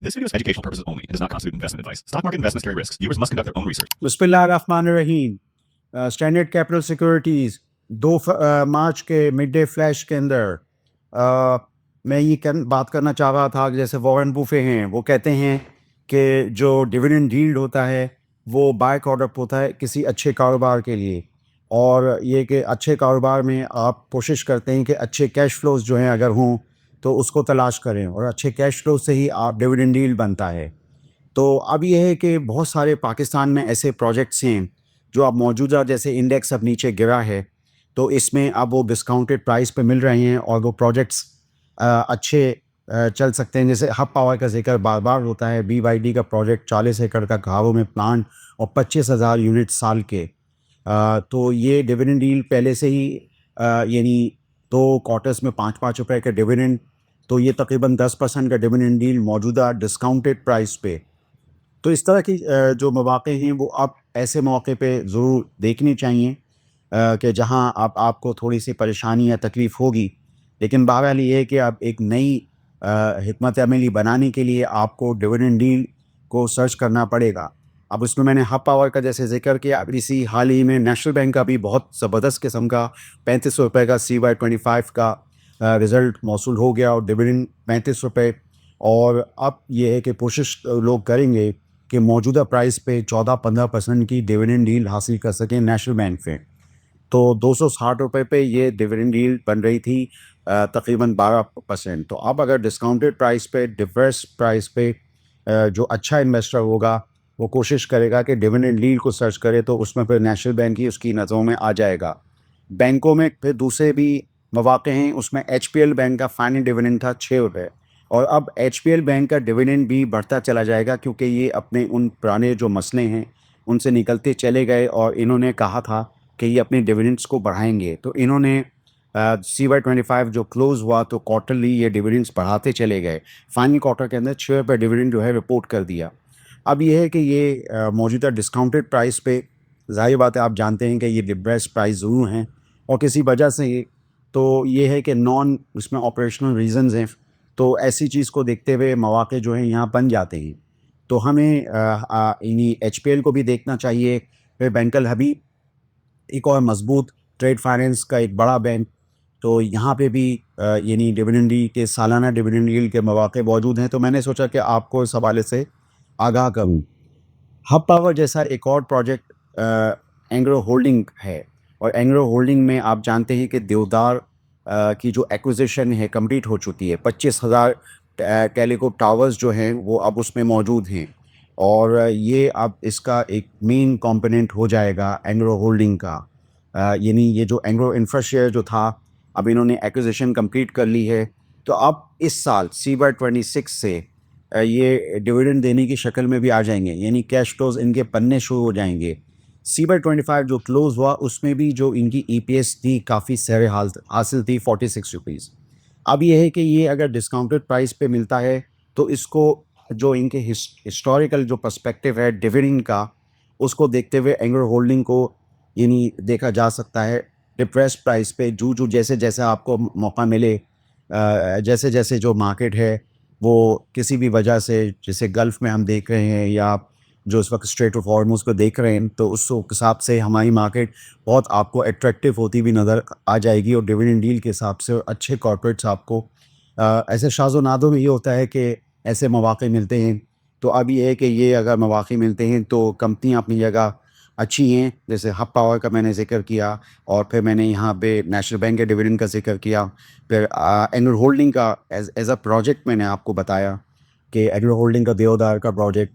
This video is for educational purposes only. It does not constitute investment advice. Stock market investments carry risks. Viewers must conduct their own research. बिस्मिल्लाहिर्रहमानिर्रहीम। Standard capital securities 2 मार्च के mid day flash के अंदर मैं बात करना चाह रहा था कि जैसे वॉरेन बुफे हैं, वो कहते हैं कि जो डिविडेंड यील्ड होता है वो बाय प्रोडक्ट होता है किसी अच्छे कारोबार के लिए, और ये कि अच्छे कारोबार में आप कोशिश करते हैं कि अच्छे कैश फ्लोज जो हैं अगर हों तो उसको तलाश करें, और अच्छे कैश फ्लो से ही आप डिविडेंड यील्ड बनता है। तो अब ये है कि बहुत सारे पाकिस्तान में ऐसे प्रोजेक्ट्स हैं जो अब मौजूदा, जैसे इंडेक्स अब नीचे गिरा है तो इसमें अब वो डिस्काउंटेड प्राइस पे मिल रहे हैं और वो प्रोजेक्ट्स अच्छे चल सकते हैं। जैसे हब पावर का जिक्र बार बार होता है, BYD का प्रोजेक्ट 40 एकड़ का घावों में प्लांट और 25,000 यूनिट साल के। तो ये डिविडेंड यील्ड पहले से ही यानी 2 क्वार्टर्स में 5-5 रुपए का डिविडेंड, तो ये तकरीबन 10% का डिविडेंड यील्ड मौजूदा डिस्काउंटेड प्राइस पे। तो इस तरह की जो मौक़े हैं वो अब ऐसे मौके पे ज़रूर देखने चाहिए कि जहां आपको थोड़ी सी परेशानी या तकलीफ़ होगी, लेकिन बहरहाल ये है कि अब एक नई हिकमत अमली बनाने के लिए आपको डिविडेंड यील्ड को सर्च करना पड़ेगा। अब उसमें मैंने हब पावर का जैसे ज़िक्र किया, अब इसी हाल ही में नेशनल बैंक का भी बहुत ज़बरदस्त किस्म का 35 रुपये का CY25 का रिज़ल्ट मौसूल हो गया और डिविडेंड 35 रुपये। और अब ये है कि कोशिश लोग करेंगे कि मौजूदा प्राइस पे 14-15% की डिविडेंड यील्ड हासिल कर सकें नेशनल बैंक से। तो 260 रुपये पे ये डिविडेंड यील्ड बन रही थी तकरीबन 12%। तो अब अगर डिस्काउंटेड प्राइस पे, डिप्रेस प्राइस पे जो अच्छा इन्वेस्टर होगा वो कोशिश करेगा कि डिविडेंड यील्ड को सर्च करे, तो उसमें फिर नेशनल बैंक ही उसकी नज़रों में आ जाएगा। बैंकों में फिर दूसरे भी मौक़े हैं, उसमें HPL बैंक का फाइनल डिविडेंड था 6 रुपये, और अब HPL बैंक का डिविडेंड भी बढ़ता चला जाएगा क्योंकि ये अपने उन पुराने जो मसले हैं उनसे निकलते चले गए, और इन्होंने कहा था कि ये अपने डिविडेंड्स को बढ़ाएंगे। तो इन्होंने CY25 जो क्लोज़ हुआ तो क्वार्टरली ये डिविडेंड्स बढ़ाते चले गए। फाइनल क्वार्टर के अंदर 6 रुपये डिविडेंड जो है रिपोर्ट कर दिया। अब ये है कि ये मौजूदा डिस्काउंटेड प्राइस पे, ज़ाहिर बात है आप जानते हैं कि ये डिप्रेस्ड प्राइस ज़रूर हैं और किसी वजह से तो ये है कि नॉन उसमें ऑपरेशनल रीज़न्स हैं, तो ऐसी चीज़ को देखते हुए मौक़े जो हैं यहाँ बन जाते हैं। तो हमें इन्हीं HPL को भी देखना चाहिए। फिर बैंकल हबीब एक और मजबूत ट्रेड फाइनेंस का एक बड़ा बैंक, तो यहाँ पे भी यानी डिविडेंड यील्ड के सालाना डिविडेंड यील्ड के मौक़े मौजूद हैं। तो मैंने सोचा कि आपको इस हवाले से आगाह करूँ। हब पावर जैसा एक और प्रोजेक्ट एंग्रो होल्डिंग है, और एंग्रो होल्डिंग में आप जानते हैं कि देवदार की जो एक्विजिशन है कंप्लीट हो चुकी है। 25,000 टेलीकॉम टावर्स जो हैं वो अब उसमें मौजूद हैं, और ये अब इसका एक मेन कंपोनेंट हो जाएगा एंग्रो होल्डिंग का। यानी ये जो एंग्रो इंफ्रास्ट्रक्चर जो था, अब इन्होंने एक्विजिशन कंप्लीट कर ली है, तो अब इस साल CY26 से ये डिविडेंड देने की शक्ल में भी आ जाएंगे, यानी कैश फ्लोज इनके बनने शुरू हो जाएंगे। CY25 जो क्लोज़ हुआ उसमें भी जो इनकी EPS थी काफ़ी सर हासिल थी 46 रुपीज़। अब ये है कि ये अगर डिस्काउंटेड प्राइस पे मिलता है तो इसको जो इनके हिस्टोरिकल जो पर्सपेक्टिव है डिविडेंड का, उसको देखते हुए एंग्रो होल्डिंग को यानी देखा जा सकता है डिप्रेस्ड प्राइस पे। जो जैसे जैसे आपको मौका मिले, जैसे जैसे जो मार्केट है वो किसी भी वजह से, जैसे गल्फ़ में हम देख रहे हैं या जो इस वक्त स्ट्रेट ऑफ हॉर्मुज़ को देख रहे हैं, तो उस हिसाब से हमारी मार्केट बहुत आपको अट्रैक्टिव होती भी नज़र आ जाएगी, और डिविडेंड यील्ड के हिसाब से अच्छे कॉर्पोरेट्स आपको ऐसे शाज़ो नादो में ये होता है कि ऐसे मौक़े मिलते हैं। तो अब ये है कि ये अगर मौक़े मिलते हैं तो कंपनियाँ अपनी जगह अच्छी हैं, जैसे हब पावर का मैंने ज़िक्र किया, और फिर मैंने यहाँ पे नेशनल बैंक के डिविडेंड का ज़िक्र किया। फिर एंग्रो होल्डिंग का एज़ अ प्रोजेक्ट मैंने आपको बताया कि एंग्रो होल्डिंग का देवदार का प्रोजेक्ट,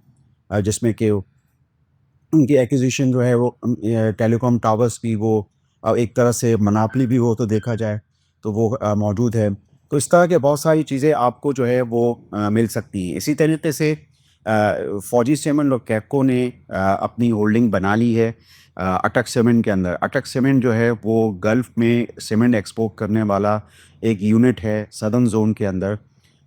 जिसमें कि उनकी एक्विजिशन जो है वो टेलीकॉम टावर्स की वो एक तरह से मोनोपोली भी हो तो देखा जाए तो वो मौजूद है। तो इस तरह के बहुत सारी चीज़ें आपको जो है वो मिल सकती हैं। इसी तरीके से फौजी सीमेंट और कैपको ने अपनी होल्डिंग बना ली है अटक सीमेंट के अंदर। अटक सीमेंट जो है वो गल्फ़ में सीमेंट एक्सपोर्ट करने वाला एक यूनिट है सदर्न जोन के अंदर।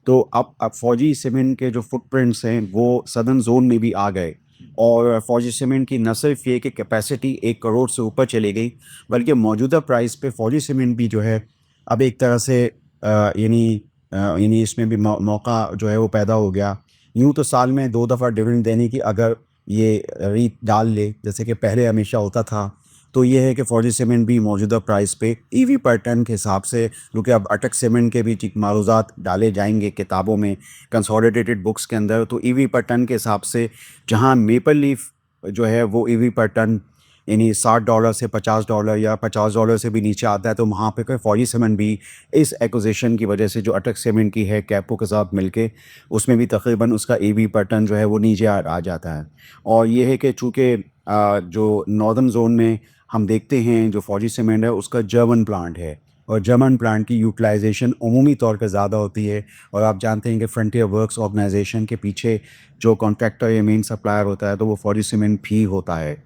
तो अब फौजी सीमेंट के जो फुटप्रिंट्स हैं वो सदर्न जोन में भी आ गए, और फौजी सीमेंट की न सिर्फ ये कि कैपेसिटी 1 करोड़ से ऊपर चली गई, बल्कि मौजूदा प्राइस पे फौजी सीमेंट भी जो है अब एक तरह से यानी इसमें भी मौका जो है वो पैदा हो गया यूँ तो साल में 2 दफ़ा डिविडेंड देने की अगर ये रीत डाल ले, जैसे कि पहले हमेशा होता था, तो ये है कि फौजी सीमेंट भी मौजूदा प्राइस पे ईवी पर टन के हिसाब से, क्योंकि अब अटक सीमेंट के भी मारूज़ात डाले जाएंगे किताबों में, कंसोलिडेटेड बुक्स के अंदर, तो ईवी पर टन के हिसाब से जहाँ मेपल लीफ जो है वो ईवी पर टन यानी $60 से $50 या $50 से भी नीचे आता है, तो वहाँ पे कोई फौजी सीमेंट भी इस एक्विजिशन की वजह से जो अटक सीमेंट की है कैपो के साथ मिलके, उसमें भी तकरीबन उसका ईवी पर टन जो है वो नीचे आ जाता है। और ये है कि चूँकि जो नॉर्दर्न जोन में हम देखते हैं जो फौजी सीमेंट है उसका जर्मन प्लांट है, और जर्मन प्लांट की यूटिलाइजेशन अमूमी तौर पे ज़्यादा होती है, और आप जानते हैं कि फ्रंटियर वर्क्स ऑर्गेनाइजेशन के पीछे जो कॉन्ट्रैक्टर या मेन सप्लायर होता है तो वो फौजी सीमेंट भी होता है।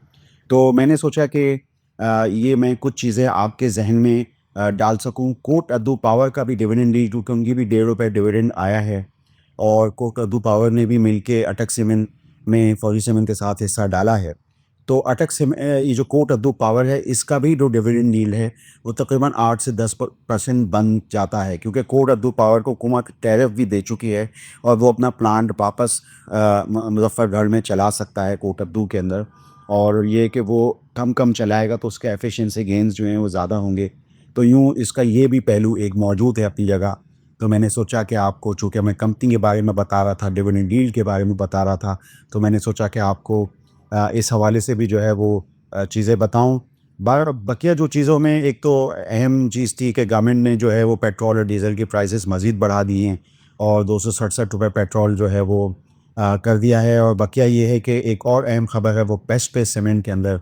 तो मैंने सोचा कि ये मैं कुछ चीज़ें आपके ज़हन में डाल सकूँ। कोट अद्दू पावर का भी डिविडेंड ली, क्योंकि उनकी भी ₹1.5 डिविडेंड आया है, और कोट अद्दू पावर ने भी मिलके अटक सीमेंट में फौजी सीमेंट के साथ हिस्सा डाला है। तो ये जो कोट अद्दू पावर है इसका भी जो डिविडेंड डील है वो तकरीबन 8 से 10% बन जाता है, क्योंकि कोट अद्दू पावर को हुकूमत टैरिफ भी दे चुकी है और वो अपना प्लांट वापस मुजफ्फरगढ़ में चला सकता है कोट अद्दू के अंदर, और ये कि वो कम चलाएगा तो उसके एफिशिएंसी गेन्स जो हैं वो ज़्यादा होंगे। तो यूँ इसका ये भी पहलू एक मौजूद है अपनी जगह। तो मैंने सोचा कि आपको, चूँकि मैं कंपनी के बारे में बता रहा था, डिविडेंड डील के बारे में बता रहा था, तो मैंने सोचा कि आपको इस हवाले से भी जो है वो चीज़ें बताऊँ। बकिया जो चीज़ों में एक तो अहम चीज़ थी कि गवर्नमेंट ने जो है वो पेट्रोल और डीज़ल की प्राइसेस मज़ीद बढ़ा दिए हैं, और ₹267 पेट्रोल जो है वो कर दिया है। और बकिया ये है कि एक और अहम ख़बर है वो बेस्ट पे सीमेंट के अंदर,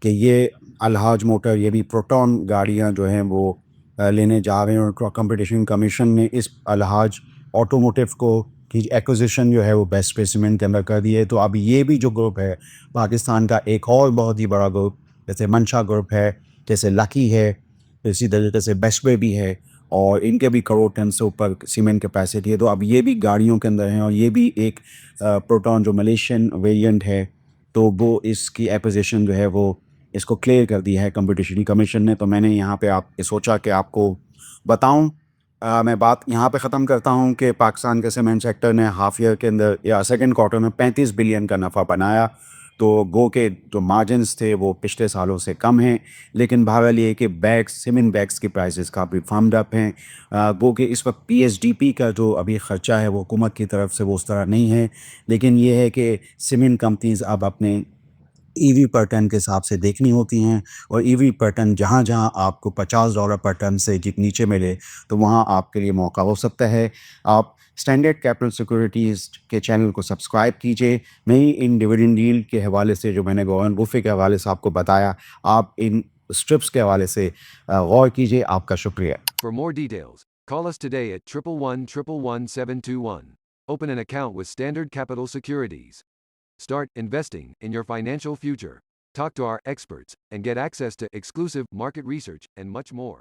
कि ये अलहाज मोटर ये भी प्रोटॉन गाड़ियाँ जो हैं वो लेने जा रहे हैं, और कंपटीशन कमीशन ने इस अलहाज ऑटोमोटिव को की एक्विजिशन जो है वो बेस्ट पे सीमेंट के अंदर कर दी है। तो अब ये भी जो ग्रुप है पाकिस्तान का एक और बहुत ही बड़ा ग्रुप, जैसे मंशा ग्रुप है, जैसे लकी है, इसी तरीके से बेस्ट पे भी है, और इनके भी करोड़ टन से ऊपर सीमेंट कैपेसिटी है। तो अब ये भी गाड़ियों के अंदर हैं, और ये भी एक प्रोटॉन जो मलेशियन वेरिएंट है, तो वो इसकी एक्विजिशन जो है वो इसको क्लियर कर दिया है कंपटीशन कमीशन ने। तो मैंने यहाँ पे आप सोचा कि आपको बताऊँ। मैं बात यहाँ पे ख़त्म करता हूँ कि पाकिस्तान के सीमेंट सेक्टर ने हाफ ईयर के अंदर या सेकंड क्वार्टर में 35 बिलियन का नफ़ा बनाया। तो गो के जो मार्जिन्स थे वो पिछले सालों से कम हैं, लेकिन बहरहाल ये है कि सीमेंट बैग्स की प्राइसेस काफ़ी फर्म्ड अप हैं। गो के इस वक्त पीएसडीपी का जो अभी ख़र्चा है वो हुकूमत की तरफ से वो उस तरह नहीं है, लेकिन ये है कि सीमेंट कंपनीज़ अब अपने ईवी पर टन के हिसाब से देखनी होती हैं, और ईवी पर टन जहाँ-जहाँ आपको $50 पर टन से नीचे मिले, तो वहाँ आपके लिए मौका हो सकता है। आप स्टैंडर्ड कैपिटल सिक्योरिटीज़ के चैनल को सब्सक्राइब कीजिए। मैं ही इन डिविडेंड यील्ड के हवाले से जो मैंने वॉरेन बुफे के हवाले से आपको बताया, आप इन स्ट्रिप्स के हवाले से गौर कीजिए। आपका शुक्रिया। For more details, call us today at 111-111-721. Open an account with Standard Capital Securities. Start investing in your financial future. Talk to our experts and get access to exclusive market research and much more.